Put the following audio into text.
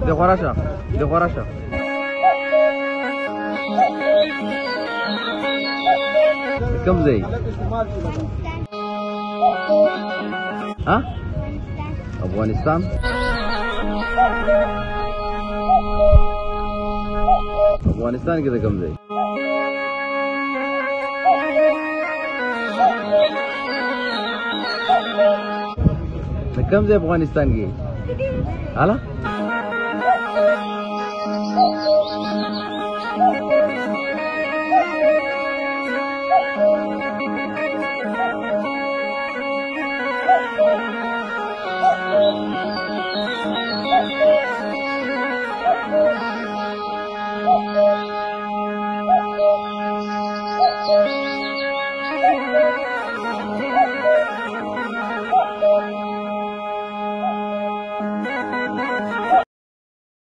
د غوراشه د غوراشه کوم ځای ها افغانستان افغانستان کې د کوم ځای د کوم ځای افغانستان کې اعلی